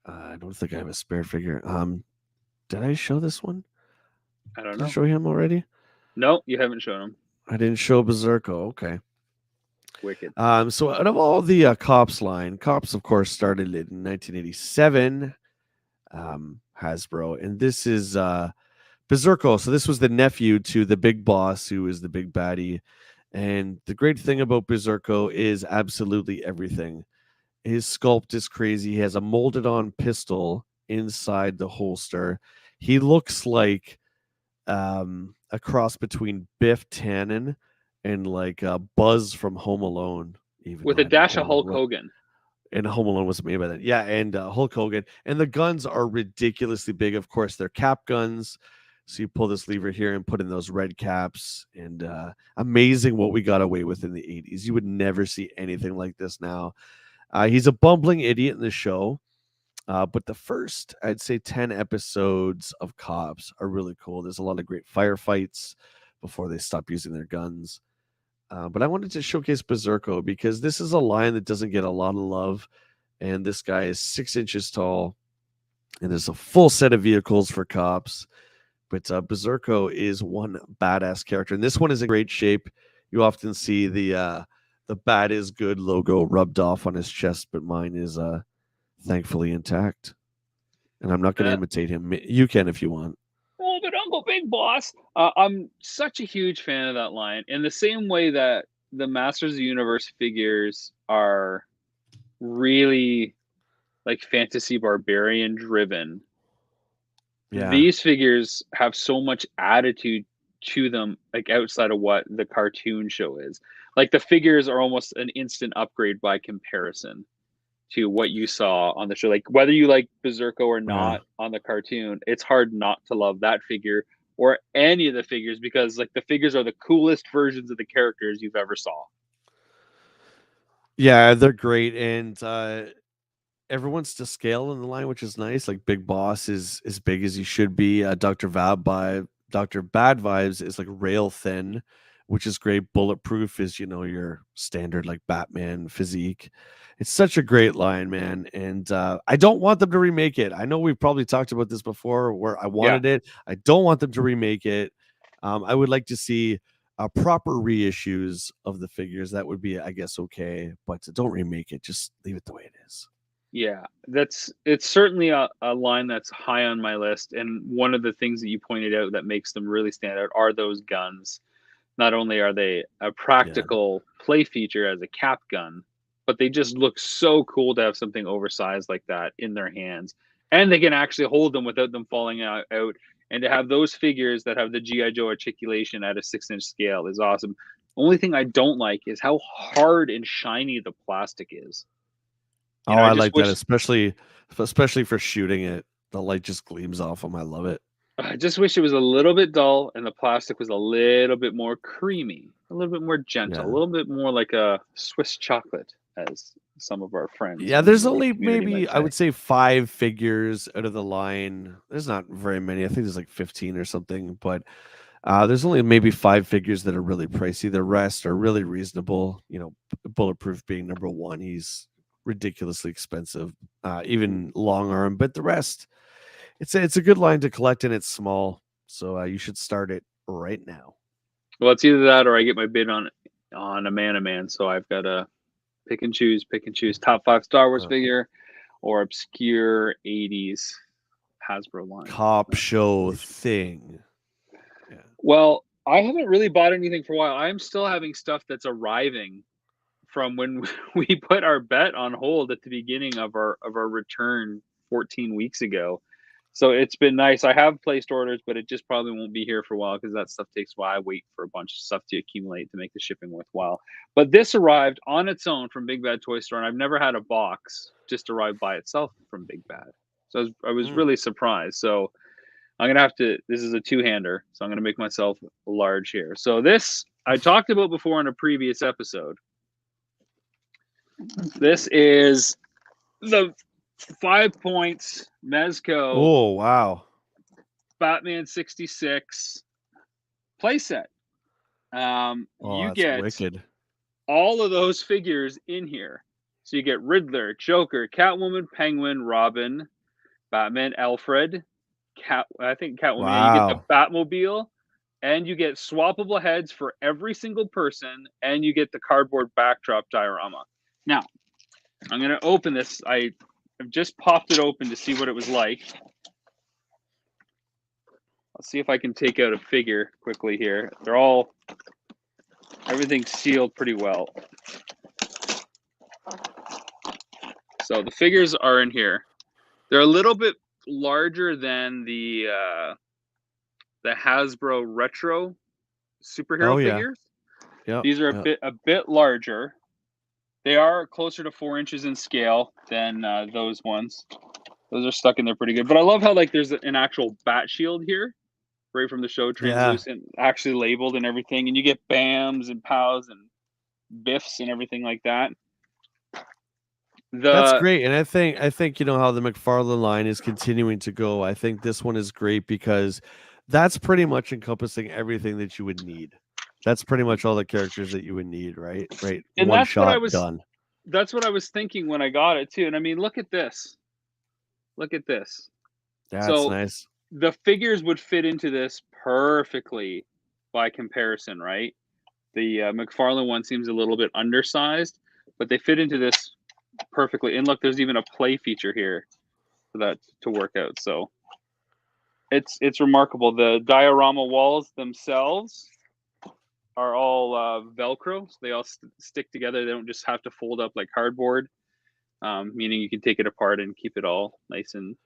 I don't think I have a spare figure. Did I show this one? I don't know. Did I show him already? No, you haven't shown him. I didn't show Berserko. Okay. Wicked. So out of all the Cops line, Cops, of course, started in 1987. Hasbro, and this is Berserko. So this was the nephew to the big boss, who is the big baddie. And the great thing about Berserko is absolutely everything. His sculpt is crazy. He has a molded on pistol inside the holster. He looks like a cross between Biff Tannen and like Buzz from Home Alone. Even with though a I know dash of Home Alone Hulk Hogan. and Home Alone was made by then. Yeah, and Hulk Hogan. And the guns are ridiculously big. Of course, they're cap guns. So you pull this lever here and put in those red caps. And amazing what we got away with in the 80s. You would never see anything like this now. He's a bumbling idiot in the show. But the first, I'd say, 10 episodes of Cops are really cool. There's a lot of great firefights before they stop using their guns. But I wanted to showcase Berserko because this is a line that doesn't get a lot of love. And this guy is 6 inches tall. And there's a full set of vehicles for Cops. But Berserko is one badass character. And this one is in great shape. You often see the bad is good logo rubbed off on his chest, but mine is thankfully intact. And I'm not going to imitate him. You can if you want. Oh, but Uncle Big Boss. I'm such a huge fan of that line. In the same way that the Masters of the Universe figures are really like fantasy barbarian driven. Yeah. These figures have so much attitude to them, like outside of what the cartoon show is. Like the figures are almost an instant upgrade by comparison to what you saw on the show. Like whether you like Berserko or not on the cartoon, it's hard not to love that figure or any of the figures because like the figures are the coolest versions of the characters you've ever saw. Yeah, they're great. And everyone's to scale in the line, which is nice. Like Big Boss is as big as he should be. Dr. Bad Vibes is like rail thin, which is great. Bulletproof is, your standard like Batman physique. It's such a great line, man. And I don't want them to remake it. I know we've probably talked about this before where I wanted it. I don't want them to remake it. I would like to see proper reissues of the figures. That would be, I guess, okay. But don't remake it. Just leave it the way it is. Yeah, it's certainly a line that's high on my list. And one of the things that you pointed out that makes them really stand out are those guns. Not only are they a practical play feature as a cap gun, but they just look so cool to have something oversized like that in their hands. And they can actually hold them without them falling out. And to have those figures that have the G.I. Joe articulation at a 6-inch scale is awesome. Only thing I don't like is how hard and shiny the plastic is. I like that, especially for shooting it. The light just gleams off them. I love it. I just wish it was a little bit dull and the plastic was a little bit more creamy, a little bit more gentle, a little bit more like a Swiss chocolate, as some of our friends. Yeah, there's only maybe, I would say 5 figures out of the line. There's not very many. I think there's like 15 or something, but there's only maybe 5 figures that are really pricey. The rest are really reasonable. Bulletproof being number 1. He's ridiculously expensive, even long arm, but the rest, it's a good line to collect and it's small, so you should start it right now. Well, it's either that or I get my bid on a man, so I've got to pick and choose top 5 Star Wars figure or obscure 80s Hasbro line. Cop show thing. Yeah. Well, I haven't really bought anything for a while. I'm still having stuff that's arriving from when we put our bet on hold at the beginning of our return 14 weeks ago. So it's been nice. I have placed orders, but it just probably won't be here for a while because that stuff takes a while. I wait for a bunch of stuff to accumulate to make the shipping worthwhile. But this arrived on its own from Big Bad Toy Store, and I've never had a box just arrive by itself from Big Bad. So I was really surprised. So I'm going to have to, this is a 2-hander, so I'm going to make myself large here. So this, I talked about before in a previous episode. This is the 5 points Mezco. Oh, wow. Batman 66 playset. You get wicked. All of those figures in here. So you get Riddler, Joker, Catwoman, Penguin, Robin, Batman, Alfred, I think Catwoman. Wow. You get the Batmobile, and you get swappable heads for every single person, and you get the cardboard backdrop diorama. Now, I'm going to open this. I've just popped it open to see what it was like. I'll see if I can take out a figure quickly here. Everything's sealed pretty well. So the figures are in here. They're a little bit larger than the Hasbro retro superhero figures. Yeah. These are a bit larger. They are closer to 4 inches in scale than those ones. Those are stuck in there pretty good. But I love how like there's an actual bat shield here, right from the show, translucent, actually labeled and everything. And you get BAMs and POWs and Biffs and everything like that. That's great. And I think you know how the McFarlane line is continuing to go. I think this one is great because that's pretty much encompassing everything that you would need. That's pretty much all the characters that you would need, right? And one that's shot what I was done. That's what I was thinking when I got it too. And I mean, look at this. That's So nice. the figures would fit into this perfectly by comparison, right? The McFarlane one seems a little bit undersized, but they fit into this perfectly. And look, there's even a play feature here for that to work out. So it's remarkable. The diorama walls themselves are all Velcro, so they all stick together. They don't just have to fold up like cardboard, meaning you can take it apart and keep it all nice and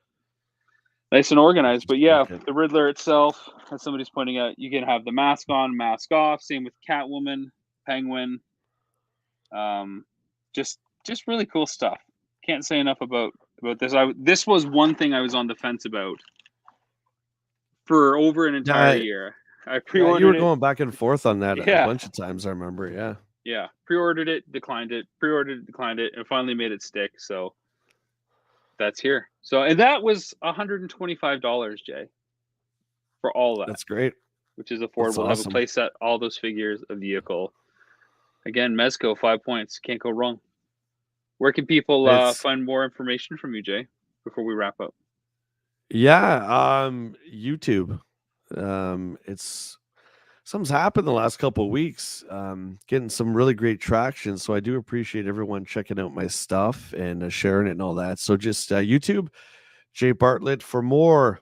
organized. But yeah, the Riddler itself, as somebody's pointing out, you can have the mask on, mask off. Same with Catwoman, Penguin. Just really cool stuff. Can't say enough about this. This was one thing I was on the fence about for over an entire year. I pre-ordered you were going back and forth on that a bunch of times, I remember. Yeah, pre-ordered it, declined it, pre-ordered it, declined it, and finally made it stick. So that's here. So, and that was $125, Jay, for all that. That's great. Which is affordable. Awesome. Have a play set, all those figures, a vehicle. Again, Mezco, 5 points. Can't go wrong. Where can people find more information from you, Jay, before we wrap up? Yeah, YouTube. It's something's happened the last couple of weeks. Getting some really great traction. So I do appreciate everyone checking out my stuff and sharing it and all that. So just YouTube, Jay Bartlett, for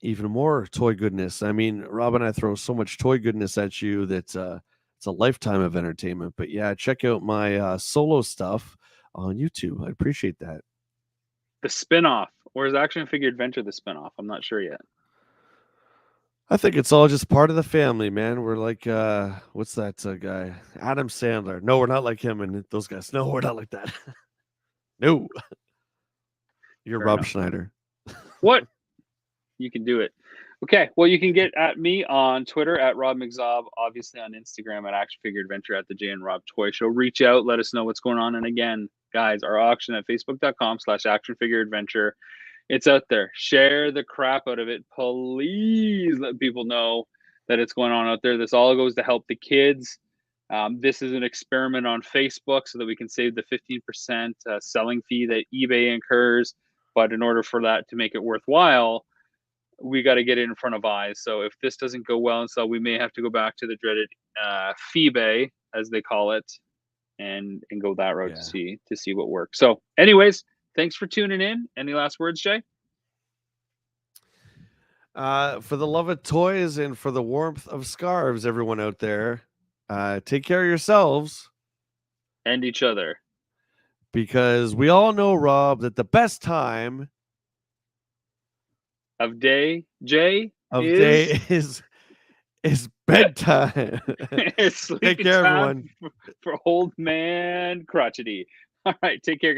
even more toy goodness. I mean, Rob and I throw so much toy goodness at you that it's a lifetime of entertainment. But yeah, check out my solo stuff on YouTube. I appreciate that. The spinoff, or is Action Figure Adventure the spinoff? I'm not sure yet. I think it's all just part of the family, man. We're like, what's that guy? Adam Sandler. No, we're not like him and those guys. No, we're not like that. No. You're Fair Rob enough. Schneider. What? You can do it. Okay. Well, you can get at me on Twitter at Rob McZob, obviously on Instagram at Action Figure Adventure at the Jay and Rob Toy Show. Reach out, let us know what's going on. And again, guys, our auction at facebook.com/Action Figure Adventure. It's out there. Share the crap out of it. Please let people know that it's going on out there. This all goes to help the kids. This is an experiment on Facebook so that we can save the 15% selling fee that eBay incurs. But in order for that to make it worthwhile, we got to get it in front of eyes. So if this doesn't go well and so we may have to go back to the dreaded FeeBay, as they call it, and go that route to see what works. So anyways, thanks for tuning in. Any last words, Jay? For the love of toys and for the warmth of scarves, everyone out there, take care of yourselves. And each other. Because we all know, Rob, that the best time of day, Jay, is bedtime. It's take care, everyone. For old man crotchety. All right, take care, guys.